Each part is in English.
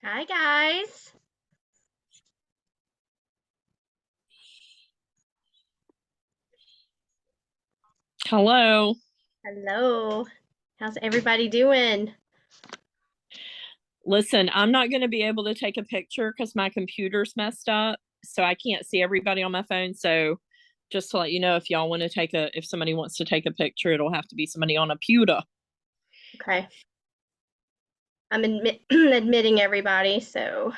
Hi, guys. Hello. Hello. How's everybody doing? Listen, I'm not going to be able to take a picture because my computer's messed up. So I can't see everybody on my phone. So just to let you know, if y'all want to if somebody wants to take a picture, it'll have to be somebody on a pewter. Okay. I'm admitting everybody, so.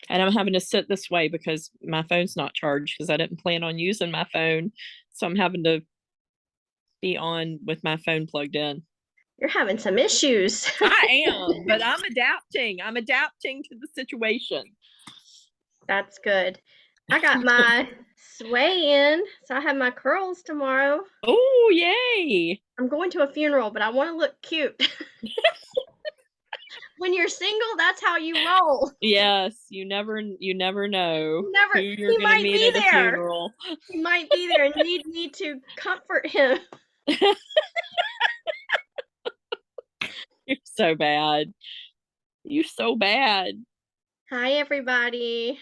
And I'm having to sit this way because my phone's not charged because I didn't plan on using my phone. So I'm having to be on with my phone plugged in. You're having some issues. I am, but I'm adapting. I'm adapting to the situation. That's good. I got my sway in, so I have my curls tomorrow. Oh, yay. I'm going to a funeral, but I want to look cute. When you're single, that's how you roll. Yes, you never know who Never, you're he gonna might meet be at a there. funeral. He might be there and need me to comfort him. You're so bad. You're so bad. Hi, everybody.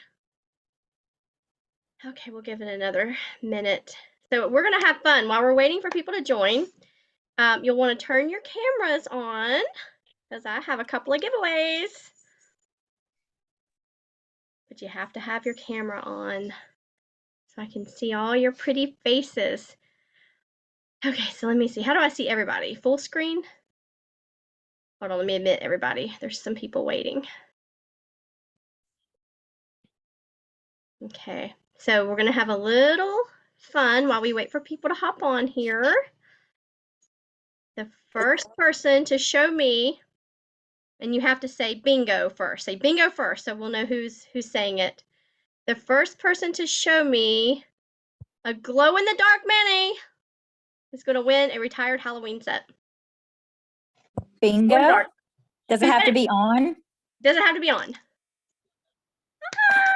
Okay, we'll give it another minute. So we're gonna have fun while we're waiting for people to join. You'll want to turn your cameras on because I have a couple of giveaways. But you have to have your camera on so I can see all your pretty faces. Okay, so let me see. How do I see everybody? Full screen? Hold on, let me admit everybody. There's some people waiting. Okay, so we're gonna have a little fun while we wait for people to hop on here. The first person to show me, and you have to say bingo first. Say bingo first, so we'll know who's saying it. The first person to show me a glow-in-the-dark Manny is going to win a retired Halloween set. Bingo. Does it have to be on? Doesn't have to be on. Ah,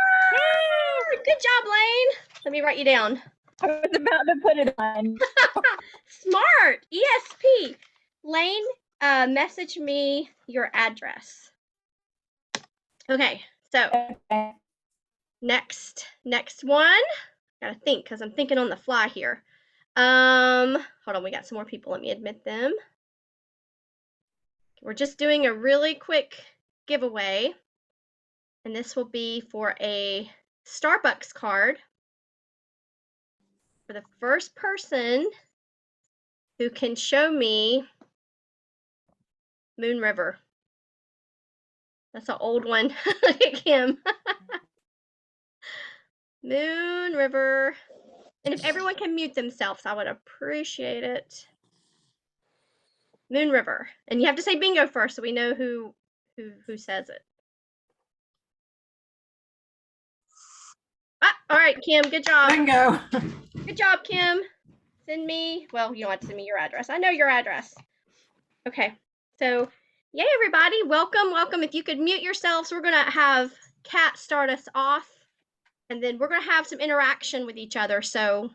good job, Lane. Let me write you down. I was about to put it on. Smart. ESP. Lane, message me your address. Okay, so Okay. next one. Gotta think because I'm thinking on the fly here. Hold on, we got some more people. Let me admit them. We're just doing a really quick giveaway, and this will be for a Starbucks card for the first person who can show me Moon River. That's an old one. Look at Kim. Moon River. And if everyone can mute themselves, I would appreciate it. Moon River. And you have to say bingo first so we know who says it. Ah, all right, Kim, good job. Bingo. Good job, Kim. Send me, well, you don't have to send me your address. I know your address. Okay, so yay, everybody. Welcome. If you could mute yourselves, we're going to have Kat start us off, and then we're going to have some interaction with each other. So,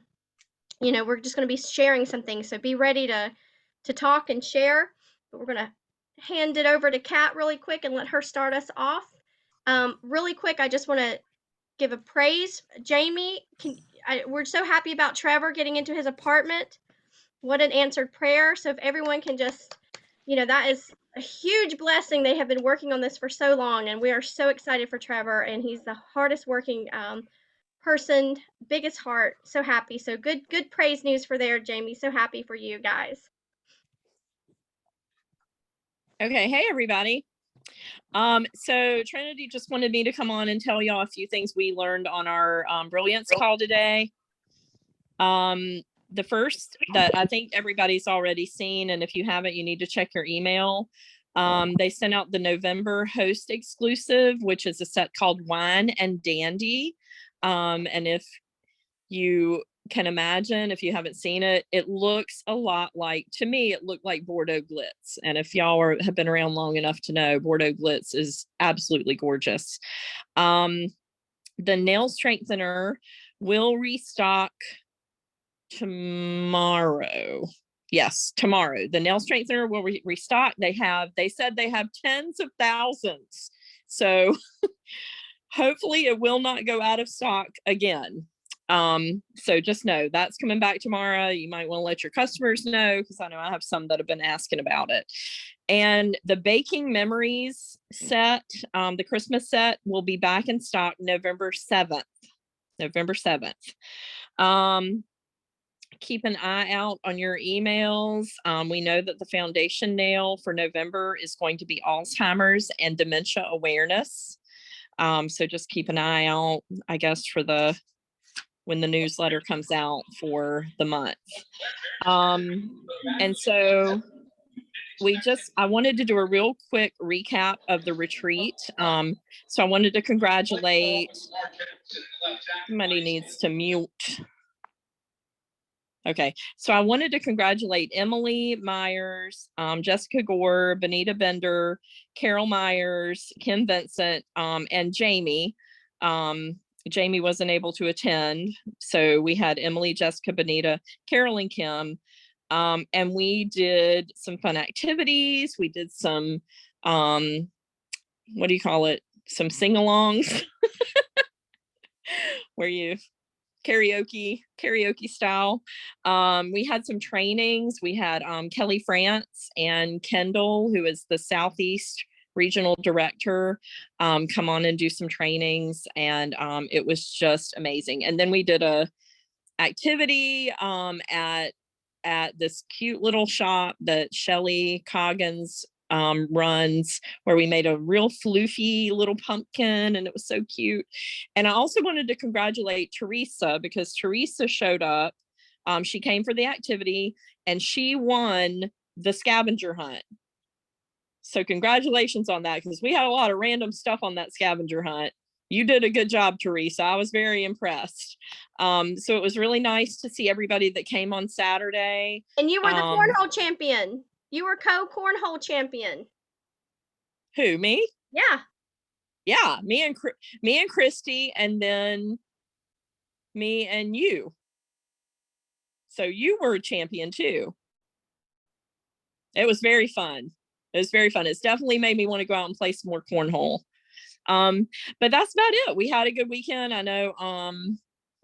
you know, we're just going to be sharing some things. So be ready to talk and share. But we're going to hand it over to Kat really quick and let her start us off. Really quick, I just want to give a praise. Jamie, we're so happy about Trevor getting into his apartment. What an answered prayer. So if everyone can just, you know, that is a huge blessing. They have been working on this for so long, and we are so excited for Trevor, and he's the hardest working person, biggest heart. So happy. So good praise news for there, Jamie. So happy for you guys. Okay, hey everybody. So Trinity just wanted me to come on and tell y'all a few things we learned on our brilliance call today. The first that I think everybody's already seen, and if you haven't, you need to check your email. They sent out the November host exclusive, which is a set called Wine and Dandy. And if you can imagine, if you haven't seen it, it looks a lot like, to me, it looked like Bordeaux Glitz. And if y'all have been around long enough to know, Bordeaux Glitz is absolutely gorgeous. The nail strengthener will restock tomorrow. Yes, tomorrow. The nail strengthener will restock. They said they have tens of thousands. So hopefully it will not go out of stock again. So just know that's coming back tomorrow. You might want to let your customers know, because I know I have some that have been asking about it. And the Baking Memories set, the Christmas set, will be back in stock November 7th. November 7th. Keep an eye out on your emails. We know that the foundation nail for November is going to be Alzheimer's and dementia awareness. So just keep an eye out, I guess, for when the newsletter comes out for the month. And so I wanted to do a real quick recap of the retreat. So I wanted to congratulate, somebody needs to mute. Okay, so I wanted to congratulate Emily Myers, Jessica Gore, Benita Bender, Carol Myers, Kim Vincent, and Jamie. Jamie wasn't able to attend, so we had Emily, Jessica, Benita, Carol, and Kim. And we did some fun activities. We did some, what do you call it? Some sing-alongs where you karaoke style. We had some trainings. We had Kelly France and Kendall, who is the Southeast Regional Director, come on and do some trainings, and it was just amazing. And then we did a activity at this cute little shop that Shelly Coggins runs, where we made a real floofy little pumpkin, and it was so cute. And I also wanted to congratulate Teresa, because Teresa showed up. She came for the activity and she won the scavenger hunt. So congratulations on that, because we had a lot of random stuff on that scavenger hunt. You did a good job, Teresa. I was very impressed. So it was really nice to see everybody that came on Saturday. And you were the cornhole champion. You were co-cornhole champion. Who, me? Yeah. Yeah, me and Christy, and then me and you. So you were a champion too. It was very fun. It's definitely made me want to go out and play some more cornhole. But that's about it. We had a good weekend. I know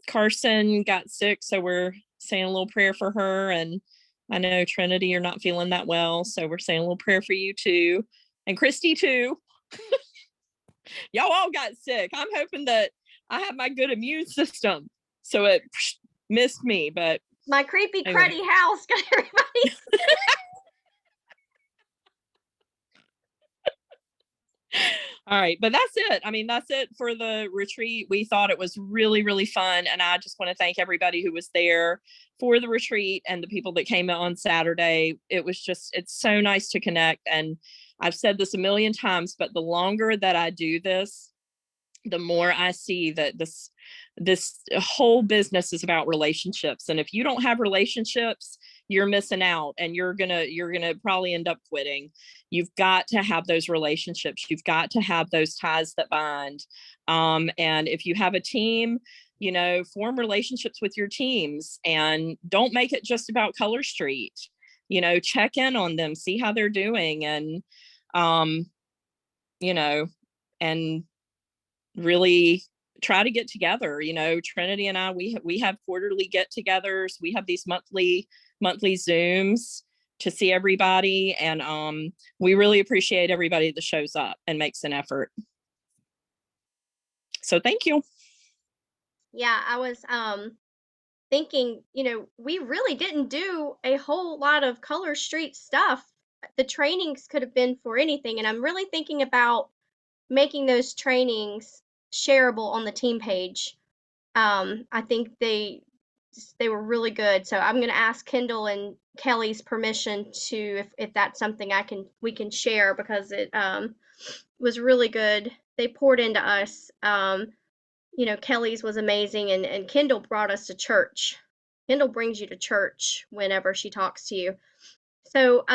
Carson got sick, so we're saying a little prayer for her. And I know Trinity, you're not feeling that well, so we're saying a little prayer for you too. And Christy too. Y'all all got sick. I'm hoping that I have my good immune system, so it missed me. But my creepy anyway. cruddy house got everybody. All right, but that's it. I mean, that's it for the retreat. We thought it was really, really fun. And I just want to thank everybody who was there for the retreat and the people that came on Saturday. It's so nice to connect. And I've said this a million times, but the longer that I do this, the more I see that this whole business is about relationships. And if you don't have relationships, you're missing out, and you're gonna probably end up quitting. You've got to have those relationships. You've got to have those ties that bind. And if you have a team, form relationships with your teams, and don't make it just about Color Street. Check in on them, see how they're doing, and and really try to get together. Trinity and I, we have quarterly get-togethers. We have these monthly Zooms to see everybody, and we really appreciate everybody that shows up and makes an effort. So thank you. Yeah, I was thinking, we really didn't do a whole lot of Color Street stuff. The trainings could have been for anything, and I'm really thinking about making those trainings shareable on the team page. I think they were really good. So I'm going to ask Kendall and Kelly's permission to, if that's something we can share, because it was really good. They poured into us. Kelly's was amazing, and Kendall brought us to church. Kendall brings you to church whenever she talks to you. So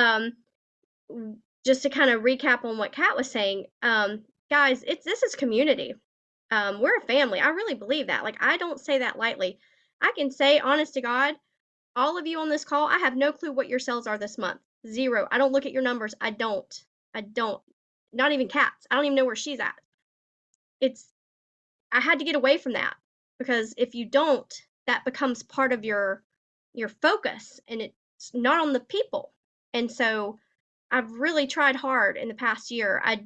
just to kind of recap on what Kat was saying, guys, this is community. We're a family. I really believe that. Like, I don't say that lightly. I can say, honest to God, all of you on this call, I have no clue what your sales are this month. Zero. I don't look at your numbers. I don't. Not even Kat's. I don't even know where she's at. I had to get away from that because if you don't, that becomes part of your focus and it's not on the people. And so I've really tried hard in the past year. I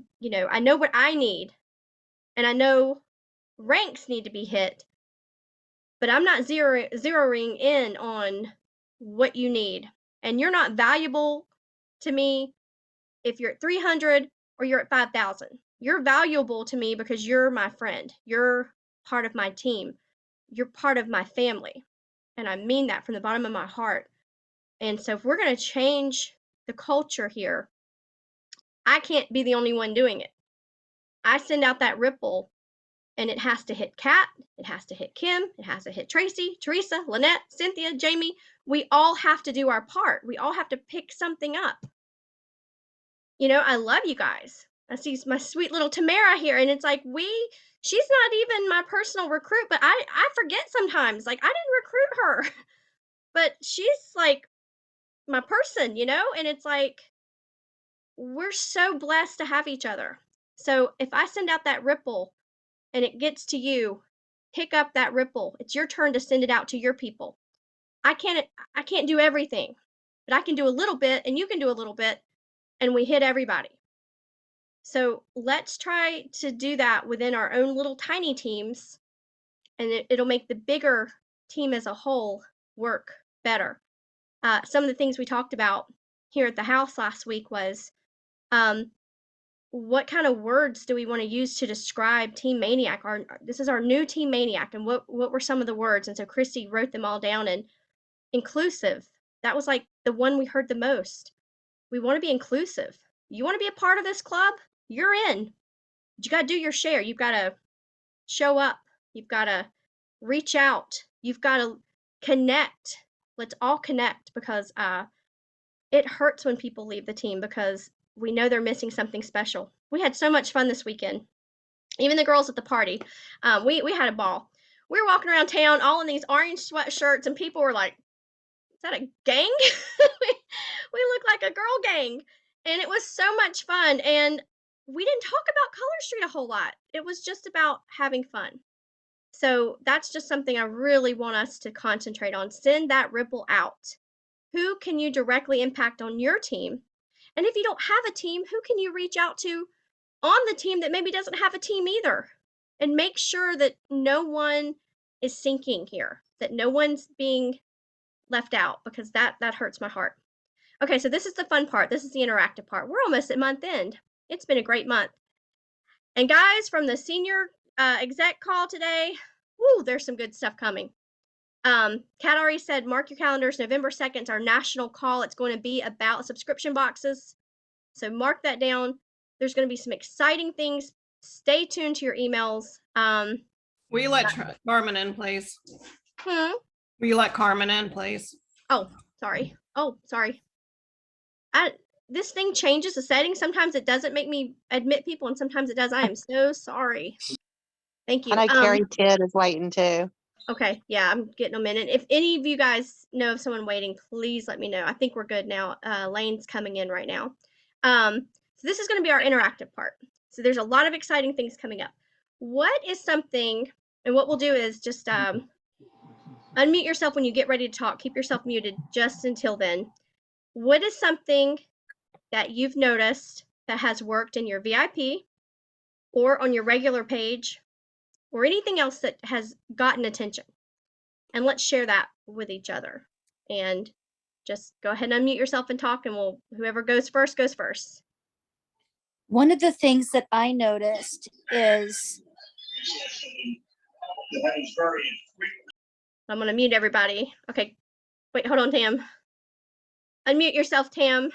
know what I need and I know ranks need to be hit, but I'm not zeroing in on what you need. And you're not valuable to me if you're at 300 or you're at 5,000. You're valuable to me because you're my friend. You're part of my team. You're part of my family. And I mean that from the bottom of my heart. And so if we're going to change the culture here, I can't be the only one doing it. I send out that ripple and it has to hit Kat, it has to hit Kim, it has to hit Tracy, Teresa, Lynette, Cynthia, Jamie. We all have to do our part. We all have to pick something up. I love you guys. I see my sweet little Tamara here, and it's like she's not even my personal recruit, but I forget sometimes. Like I didn't recruit her, but she's like my person, and it's like we're so blessed to have each other. So if I send out that ripple and it gets to you, pick up that ripple. It's your turn to send it out to your people. I can't do everything, but I can do a little bit and you can do a little bit and we hit everybody. So let's try to do that within our own little tiny teams and it'll make the bigger team as a whole work better. Some of the things we talked about here at the house last week was what kind of words do we want to use to describe Team Maniac? This is our new Team Maniac, and what were some of the words? And so Christy wrote them all down. And inclusive, that was like the one we heard the most. We want to be inclusive. You want to be a part of this club? You're in. But you got to do your share. You've got to show up. You've got to reach out. You've got to connect. Let's all connect because it hurts when people leave the team because we know they're missing something special. We had so much fun this weekend. Even the girls at the party, we had a ball. We were walking around town all in these orange sweatshirts, and people were like, "Is that a gang?" we look like a girl gang, and it was so much fun. And we didn't talk about Color Street a whole lot. It was just about having fun. So that's just something I really want us to concentrate on. Send that ripple out. Who can you directly impact on your team? And if you don't have a team, who can you reach out to on the team that maybe doesn't have a team either? And make sure that no one is sinking here, that no one's being left out because that hurts my heart. Okay, so this is the fun part. This is the interactive part. We're almost at month end. It's been a great month. And guys, from the senior exec call today, woo, there's some good stuff coming. Kat already said, mark your calendars. November 2nd is our national call. It's going to be about subscription boxes. So mark that down. There's going to be some exciting things. Stay tuned to your emails. Will you let Carmen in, please? Will you let Carmen in, please? Oh, sorry. This thing changes the settings. Sometimes it doesn't make me admit people, and sometimes it does. I am so sorry. Thank you. I know Carrie Ted is waiting too. Okay, yeah, I'm getting them in. And if any of you guys know of someone waiting, please let me know. I think we're good now. Lane's coming in right now. So this is going to be our interactive part. So there's a lot of exciting things coming up. What is something, and what we'll do is just unmute yourself when you get ready to talk. Keep yourself muted just until then. What is something that you've noticed that has worked in your VIP or on your regular page or anything else that has gotten attention? And let's share that with each other. And just go ahead and unmute yourself and talk, and whoever goes first goes first. One of the things that I noticed is I'm going to mute everybody. Okay. Wait, hold on, Tam. Unmute yourself, Tam.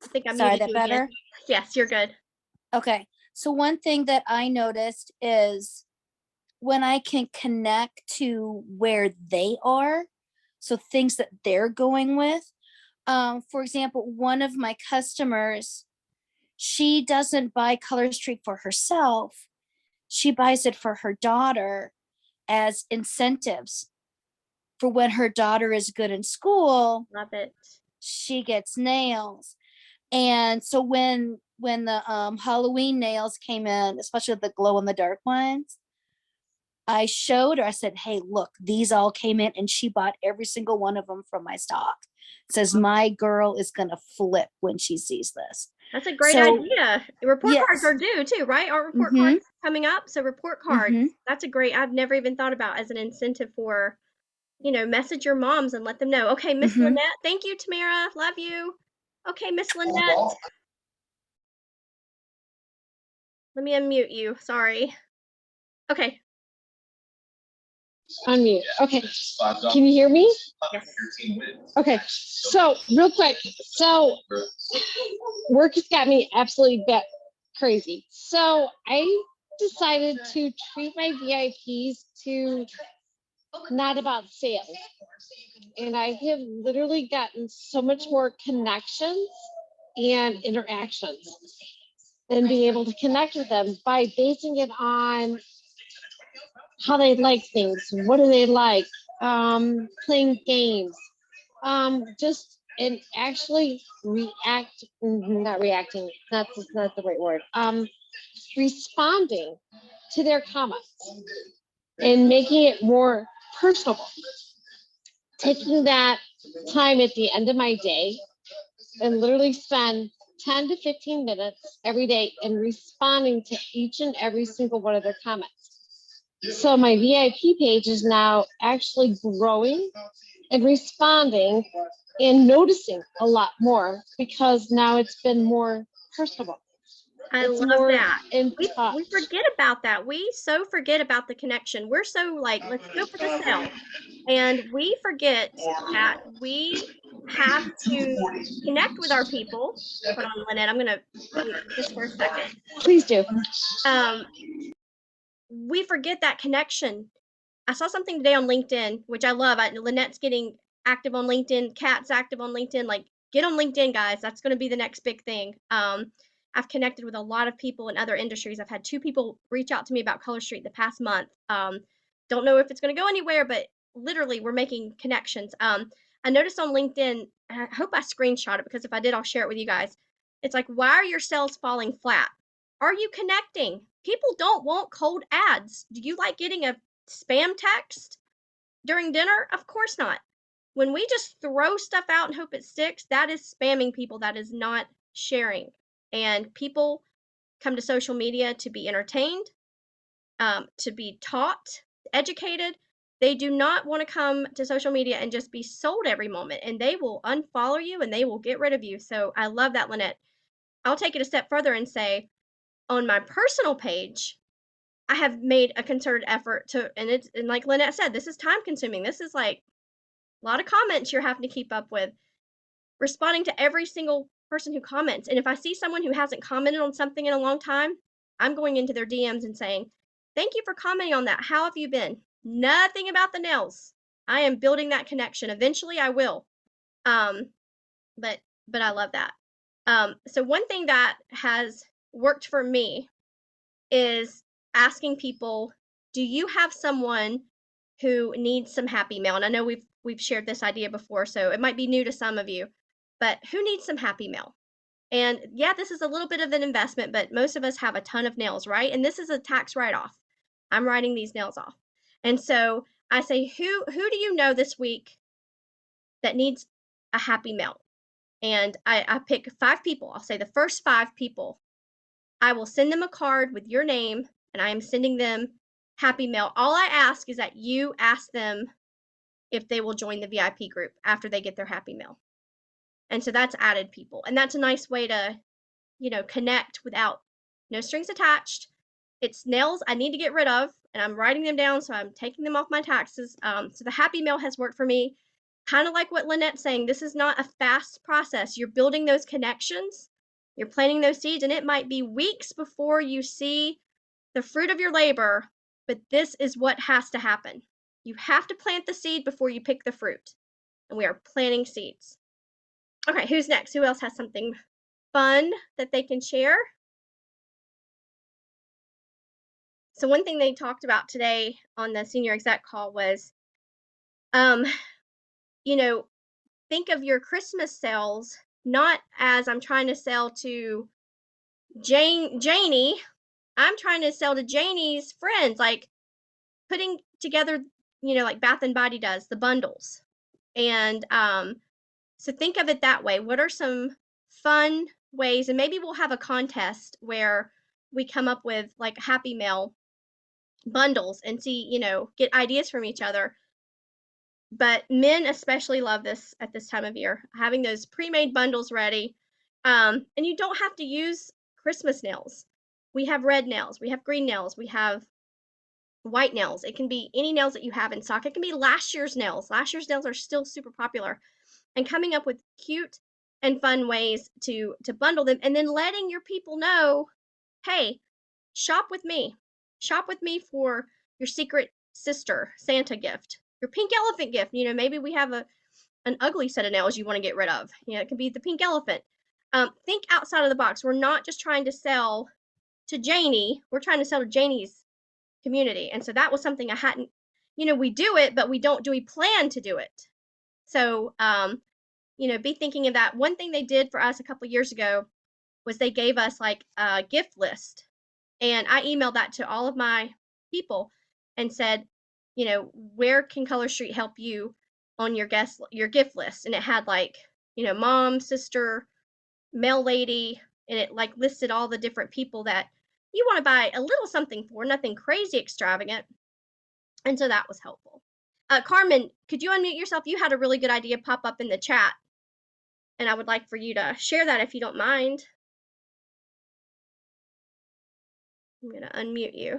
I think I'm sorry, muted. that better? Yes, you're good. Okay. So one thing that I noticed is when I can connect to where they are, so things that they're going with. For example, one of my customers, she doesn't buy Color Street for herself. She buys it for her daughter as incentives for when her daughter is good in school, Love it. she gets nails. And so when the Halloween nails came in, especially the glow in the dark ones, I showed her, I said, hey, look, these all came in, and she bought every single one of them from my stock. Says my girl is gonna flip when she sees this. That's a great So, idea. Report cards yes. are due too, right? Aren't report Mhm. cards coming up? So report cards. Mhm. That's a great, I've never even thought about as an incentive for, message your moms and let them know. Okay, Miss Mhm. Lynette. Thank you, Tamara. Love you. Okay, Miss Lynette. Let me unmute you. Sorry. Okay. Unmute. Okay. Can you hear me? Yes. Okay. So real quick. So work has got me absolutely crazy. So I decided to treat my VIPs to not about sales. And I have literally gotten so much more connections and interactions and being able to connect with them by basing it on how they like things. What do they like? Playing games. Just and actually not reacting. That's not the right word. Responding to their comments and making it more personable. Taking that time at the end of my day and literally spend 10 to 15 minutes every day and responding to each and every single one of their comments. So my VIP page is now actually growing and responding and noticing a lot more because now it's been more personable. I It's love more that. in We touch. forget about that. We so forget about the connection. We're so like, let's go for the sale. And we forget that we have to connect with our people. Hold on, Lynette. I'm gonna mute you just for a second. Please do. We forget that connection. I saw something today on LinkedIn, which I love. Lynette's getting active on LinkedIn. Kat's active on LinkedIn. Like, get on LinkedIn, guys. That's going to be the next big thing. I've connected with a lot of people in other industries. I've had 2 people reach out to me about Color Street the past month. Don't know if it's going to go anywhere, but literally we're making connections. I noticed on LinkedIn, and I hope I screenshot it because if I did, I'll share it with you guys. It's like, why are your sales falling flat? Are you connecting? People don't want cold ads. Do you like getting a spam text during dinner? Of course not. When we just throw stuff out and hope it sticks, that is spamming people. That is not sharing. And people come to social media to be entertained, to be taught, educated. They do not want to come to social media and just be sold every moment, and they will unfollow you and they will get rid of you. So I love that, Lynette. I'll take it a step further and say on my personal page, I have made a concerted effort to, and like Lynette said, this is time consuming. This is like a lot of comments you're having to keep up with, responding to every single person who comments. And if I see someone who hasn't commented on something in a long time, I'm going into their DMs and saying, thank you for commenting on that. How have you been? Nothing about the nails. I am building that connection. Eventually I will. But I love that. So one thing that has worked for me is asking people, do you have someone who needs some happy mail? And I know we've shared this idea before, so it might be new to some of you, but who needs some happy mail? And yeah, this is a little bit of an investment, but most of us have a ton of nails, right? And this is a tax write-off. I'm writing these nails off. And so I say, who do you know this week that needs a happy mail? And I pick 5 people. I'll say the first 5 people. I will send them a card with your name, and I am sending them happy mail. All I ask is that you ask them if they will join the VIP group after they get their happy mail. And so that's added people. And that's a nice way to, connect without no strings attached. It's nails I need to get rid of, and I'm writing them down, so I'm taking them off my taxes. So the happy mail has worked for me. Kind of like what Lynette's saying, this is not a fast process. You're building those connections, you're planting those seeds, and it might be weeks before you see the fruit of your labor, but this is what has to happen. You have to plant the seed before you pick the fruit, and we are planting seeds. Okay, who's next? Who else has something fun that they can share? So one thing they talked about today on the senior exec call was You know, think of your Christmas sales not as I'm trying to sell to Janie. I'm trying to sell to Janie's friends, like putting together, like Bath and Body does, the bundles. And so think of it that way. What are some fun ways? And maybe we'll have a contest where we come up with like Happy Mail bundles and see, get ideas from each other. But men especially love this at this time of year, having those pre-made bundles ready. And you don't have to use Christmas nails. We have red nails, we have green nails, we have white nails. It can be any nails that you have in stock. It can be last year's nails. Last year's nails are still super popular. And coming up with cute and fun ways to bundle them, and then letting your people know, hey, shop with me. Shop with me for your secret sister Santa gift, your pink elephant gift. Maybe we have an ugly set of nails you want to get rid of. It can be the pink elephant. Think outside of the box. We're not just trying to sell to Janie. We're trying to sell to Janie's community. And so that was something I hadn't, we do it, but we don't, do we plan to do it? So, be thinking of that. One thing they did for us a couple years ago was they gave us like a gift list. And I emailed that to all of my people and said, where can Color Street help you on your gift list? And it had like, mom, sister, mail lady, and it like listed all the different people that you want to buy a little something for, nothing crazy extravagant. And so that was helpful. Carmen, could you unmute yourself? You had a really good idea pop up in the chat, and I would like for you to share that if you don't mind. I'm going to unmute you.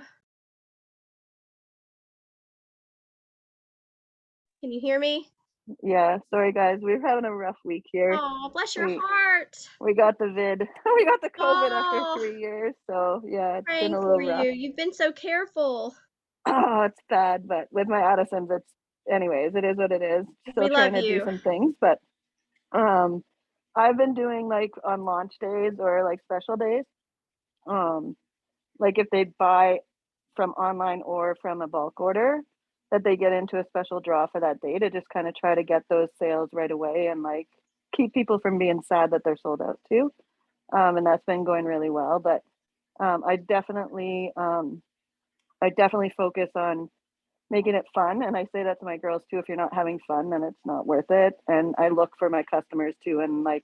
Can you hear me? Yeah, sorry guys, we're having a rough week here. Oh, bless your heart. We got the we got the COVID Oh, after 3 years, so yeah, it's been praying a for little rough. you. You've been so careful. Oh, it's bad, but with my Addison's, anyways, it is what it is. Still We trying love to do you. some things, but I've been doing like on launch days or like special days. Like if they buy from online or from a bulk order, that they get into a special draw for that day to just kind of try to get those sales right away and like keep people from being sad that they're sold out too. And that's been going really well. But I definitely focus on making it fun. And I say that to my girls too. If you're not having fun, then it's not worth it. And I look for my customers too. And like,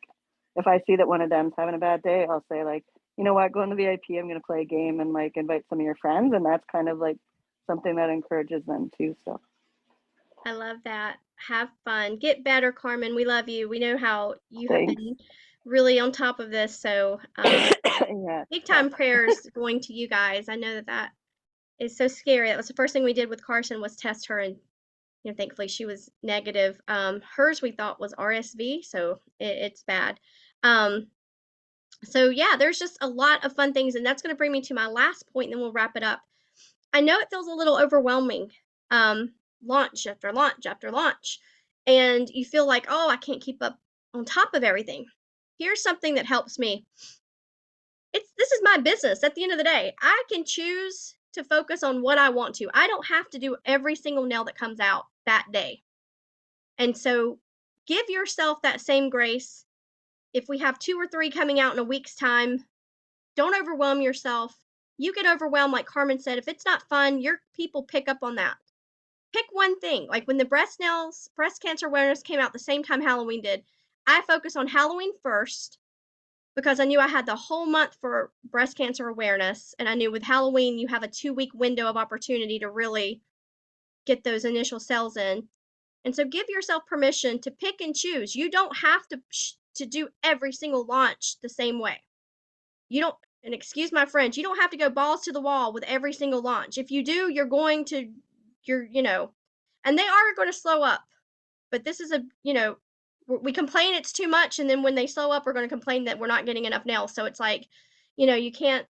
if I see that one of them's having a bad day, I'll say like, you know what, go in the VIP, I'm going to play a game and like invite some of your friends. And that's kind of like something that encourages them too. So I love that. Have fun. Get better, Carmen. We love you. We know how you have thanks. been really on top of this. So, Yeah, big time prayers going to you guys. I know that is so scary. That was the first thing we did with Carson was test her, and thankfully she was negative. Hers we thought was RSV, so it's bad. So yeah, there's just a lot of fun things, and that's going to bring me to my last point, and then we'll wrap it up. I know it feels a little overwhelming, launch after launch after launch, and you feel like, oh, I can't keep up on top of everything. Here's something that helps me. This is my business. At the end of the day, I can choose to focus on what I want to. I don't have to do every single nail that comes out that day. And so give yourself that same grace. If we have 2 or 3 coming out in a week's time, don't overwhelm yourself. You get overwhelmed, like Carmen said, if it's not fun, your people pick up on that. Pick one thing. Like when the breast cancer awareness came out the same time Halloween did, I focused on Halloween first because I knew I had the whole month for breast cancer awareness. And I knew with Halloween, you have a 2-week window of opportunity to really get those initial sales in. And so give yourself permission to pick and choose. You don't have to do every single launch the same way. You don't, and excuse my French, you don't have to go balls to the wall with every single launch. If you do, and they are going to slow up. But this is we complain it's too much, and then when they slow up, we're going to complain that we're not getting enough nails. So it's like, you can't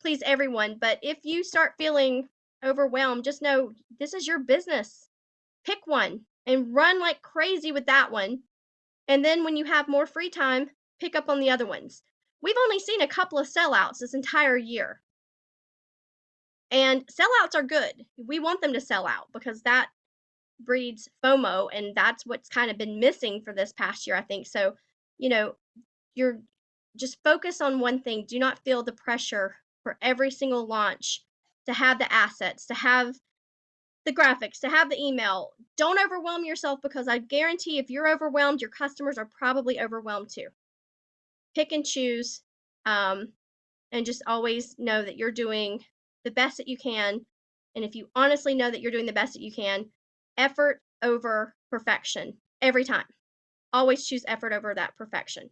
please everyone. But if you start feeling overwhelmed, just know this is your business. Pick one and run like crazy with that one. And then when you have more free time, pick up on the other ones. We've only seen a couple of sellouts this entire year. And sellouts are good. We want them to sell out because that breeds FOMO, and that's what's kind of been missing for this past year, I think. So, you're just focus on one thing. Do not feel the pressure for every single launch to have the assets, to have the graphics, to have the email. Don't overwhelm yourself, because I guarantee if you're overwhelmed, your customers are probably overwhelmed too. Pick and choose, and just always know that you're doing the best that you can. And if you honestly know that you're doing the best that you can, effort over perfection every time. Always choose effort over that perfection.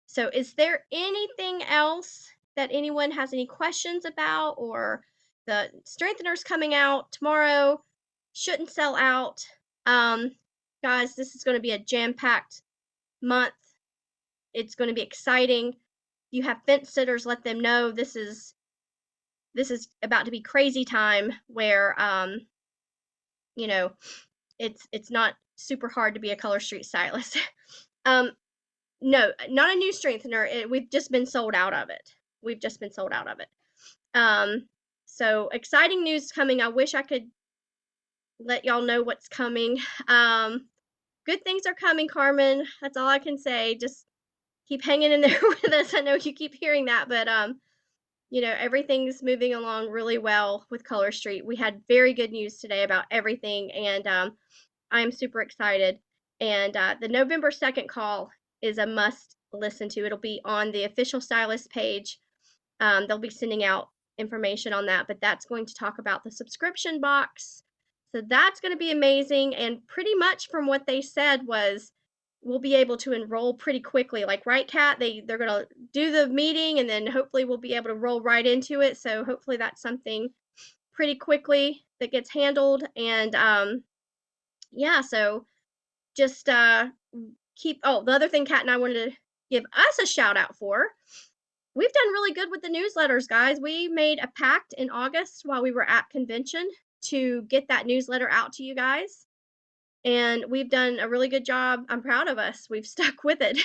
So is there anything else that anyone has any questions about? Or the strengtheners coming out tomorrow shouldn't sell out. Guys, this is going to be a jam-packed month. It's going to be exciting. If you have fence sitters, let them know this is about to be crazy time, where it's not super hard to be a Color Street stylist. No, not a new strengthener. We've just been sold out of it. So exciting news coming. I wish I could let y'all know what's coming. Good things are coming, Carmen. That's all I can say. Just keep hanging in there with us. I know you keep hearing that, but everything's moving along really well with Color Street. We had very good news today about everything, and I am super excited. And the November 2nd call is a must listen to. It'll be on the official stylist page. They'll be sending out information on that, but that's going to talk about the subscription box. So that's going to be amazing. And pretty much from what they said was, we'll be able to enroll pretty quickly. Like, right, Kat? They're going to do the meeting, and then hopefully we'll be able to roll right into it. So hopefully that's something pretty quickly that gets handled. And yeah, so just the other thing Kat and I wanted to give us a shout out for. We've done really good with the newsletters, guys. We made a pact in August while we were at convention to get that newsletter out to you guys. And we've done a really good job. I'm proud of us. We've stuck with it.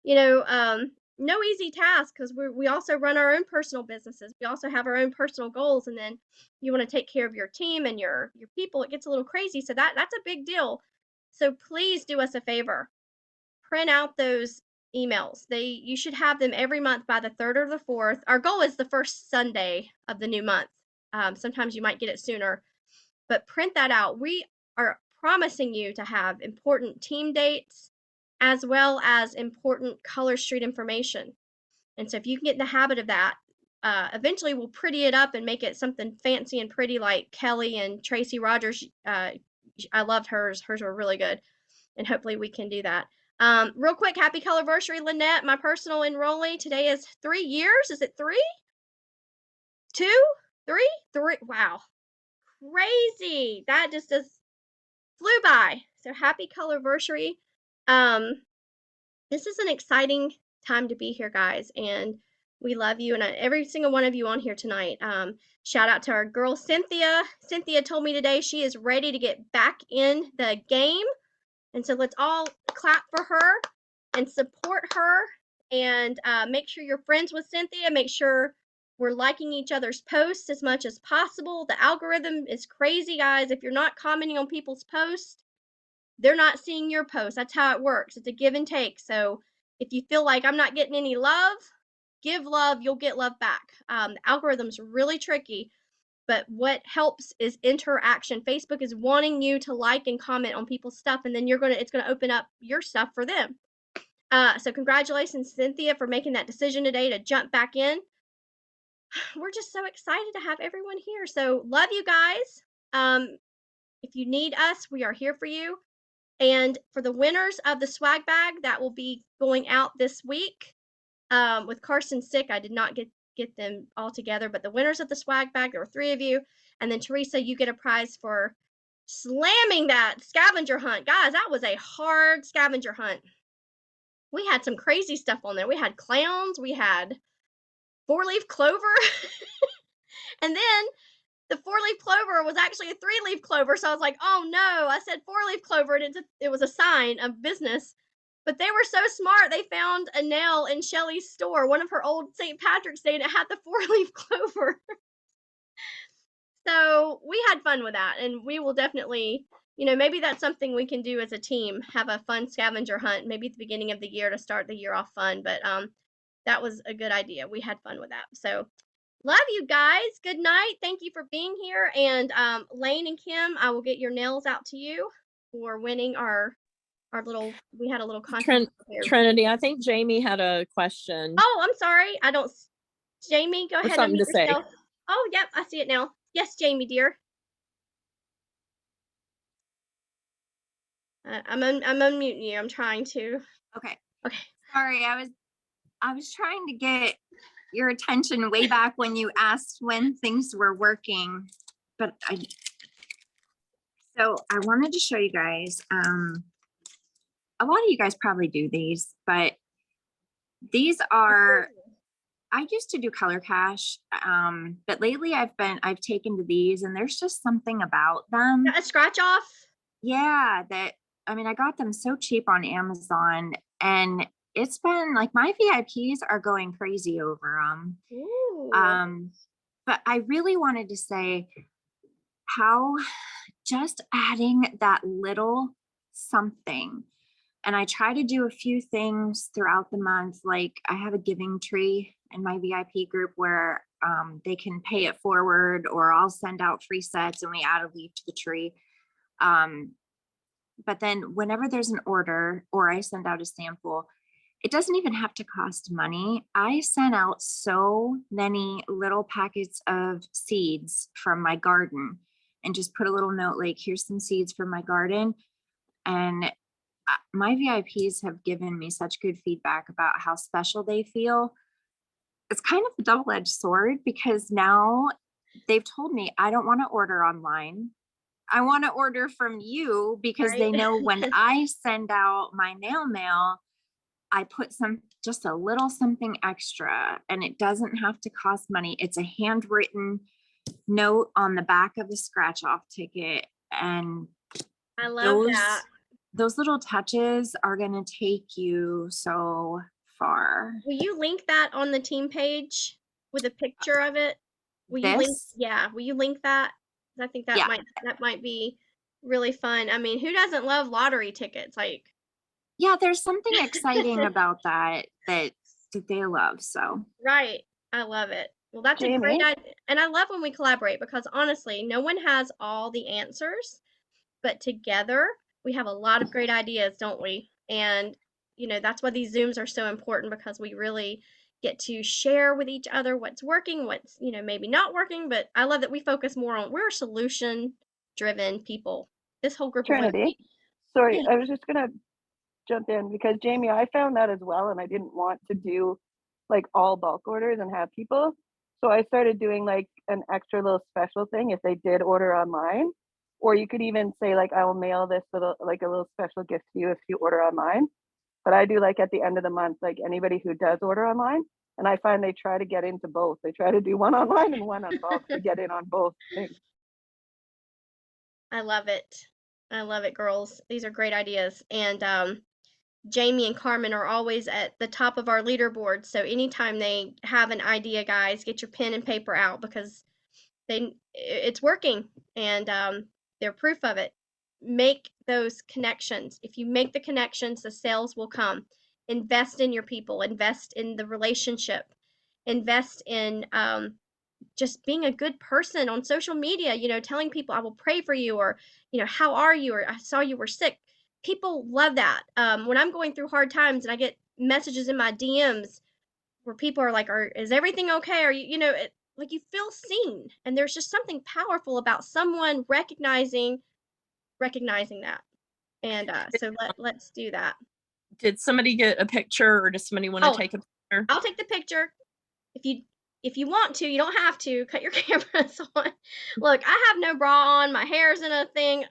No easy task, because we also run our own personal businesses. We also have our own personal goals, and then you want to take care of your team and your people. It gets a little crazy. So that's a big deal. So please do us a favor. Print out those emails. You should have them every month by the 3rd or the 4th. Our goal is the first Sunday of the new month. Sometimes you might get it sooner, but print that out. We are promising you to have important team dates as well as important Color Street information. And so if you can get in the habit of that, eventually we'll pretty it up and make it something fancy and pretty, like Kelly and Tracy Rogers. I loved hers. Hers were really good. And hopefully we can do that. Real quick, happy Colorversary, Lynette, my personal enrollee. Today is 3 years. Is it 3? 2? 3? 3. Wow. Crazy. That just flew by. So happy Colorversary. This is an exciting time to be here, guys, and we love you, and every single one of you on here tonight. Shout out to our girl, Cynthia. Cynthia told me today she is ready to get back in the game. And so let's all clap for her and support her, and make sure you're friends with Cynthia. Make sure we're liking each other's posts as much as possible. The algorithm is crazy, guys. If you're not commenting on people's posts, they're not seeing your posts. That's how it works. It's a give and take. So if you feel like I'm not getting any love, give love, you'll get love back. The algorithm's really tricky. But what helps is interaction. Facebook is wanting you to like and comment on people's stuff, and then it's gonna open up your stuff for them. So congratulations, Cynthia, for making that decision today to jump back in. We're just so excited to have everyone here. So love you guys. If you need us, we are here for you. And for the winners of the swag bag, that will be going out this week. With Carson sick, I did not get them all together, but the winners of the swag bag, there were 3 of you. And then Teresa, you get a prize for slamming that scavenger hunt. Guys, that was a hard scavenger hunt. We had some crazy stuff on there. We had clowns, we had 4-leaf clover. And then the 4-leaf clover was actually a 3-leaf clover. So I was like, oh no, I said 4-leaf clover, and it was a sign of business. But they were so smart. They found a nail in Shelly's store, one of her old St. Patrick's Day, and it had the 4-leaf clover. So we had fun with that, and we will definitely maybe that's something we can do as a team, have a fun scavenger hunt, maybe at the beginning of the year to start the year off fun. But that was a good idea. We had fun with that. So love you guys. Good night. Thank you for being here. And Lane and Kim, I will get your nails out to you for winning our little, we had a little contest. Trinity, I think Jamie had a question. Oh, I'm sorry. I don't, Jamie, go ahead and something to unmute say. yourself. Oh, yep, I see it now. Yes, Jamie, dear. I'm unmuting you. I'm trying to. Okay. Okay. Sorry, I was trying to get your attention way back when you asked when things were working, but so I wanted to show you guys. A lot of you guys probably do these, but these are. I used to do color cash, but lately I've taken to these, and there's just something about them. A scratch off. Yeah, I got them so cheap on Amazon, and it's been like my VIPs are going crazy over them. Ooh. But I really wanted to say how just adding that little something, and I try to do a few things throughout the month. Like I have a giving tree in my VIP group where they can pay it forward, or I'll send out free sets and we add a leaf to the tree. But then whenever there's an order or I send out a sample, it doesn't even have to cost money. I sent out so many little packets of seeds from my garden and just put a little note like, here's some seeds from my garden. And my VIPs have given me such good feedback about how special they feel. It's kind of a double-edged sword because now they've told me I don't want to order online. I want to order from you because they know when I send out my nail mail, I put just a little something extra, and it doesn't have to cost money. It's a handwritten note on the back of the scratch off ticket. And I love that. Those little touches are going to take you so far. Will you link that on the team page with a picture of it? Will you link? Yeah. Will you link that? I think that might be really fun. I mean, who doesn't love lottery tickets? Like, yeah, there's something exciting about that they love. So right. I love it. Well, that's a great idea. And I love when we collaborate because honestly, no one has all the answers, but together we have a lot of great ideas, don't we? And that's why these Zooms are so important, because we really get to share with each other what's working, what's maybe not working. But I love that we focus more on, we're solution driven people. This whole group of women. Sorry, I was just gonna jump in because Jamie, I found that as well, and I didn't want to do like all bulk orders and have people. So I started doing like an extra little special thing if they did order online. Or you could even say like, I will mail this little, like a little special gift to you if you order online. But I do like at the end of the month, like anybody who does order online, and I find they try to get into both. They try to do one online and one on bulk to get in on both things. I love it. I love it, girls. These are great ideas. And Jamie and Carmen are always at the top of our leaderboard. So anytime they have an idea, guys, get your pen and paper out, because it's working, and they're proof of it. Make those connections. If you make the connections, the sales will come. Invest in your people, invest in the relationship, invest in just being a good person on social media, telling people I will pray for you, or how are you, or I saw you were sick. People love that. When I'm going through hard times and I get messages in my DMs where people are like, is everything okay? Are you, like, you feel seen, and there's just something powerful about someone recognizing that. And so let's do that. Did somebody get a picture, or does somebody want to take a picture? I'll take the picture. If you want to, you don't have to cut your cameras on. Look, I have no bra on, my hair's in a thing.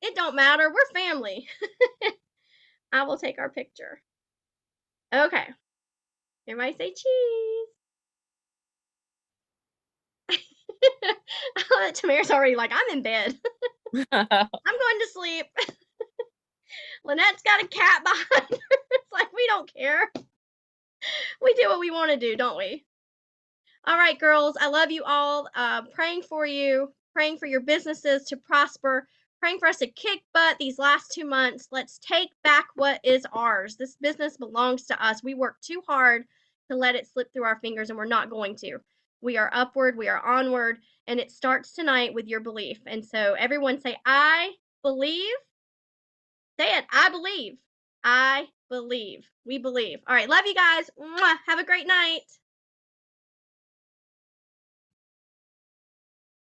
It don't matter. We're family. I will take our picture. Okay. Everybody say cheese. Tamara's already like, I'm in bed. I'm going to sleep. Lynette's got a cat behind her. It's like, we don't care. We do what we want to do, don't we? All right, girls. I love you all. Praying for you, praying for your businesses to prosper, praying for us to kick butt these last 2 months. Let's take back what is ours. This business belongs to us. We worked too hard to let it slip through our fingers, and we're not going to. We are upward, we are onward, and it starts tonight with your belief. And so everyone say, I believe. Say it, I believe. I believe. We believe. All right, love you guys. Mwah. Have a great night.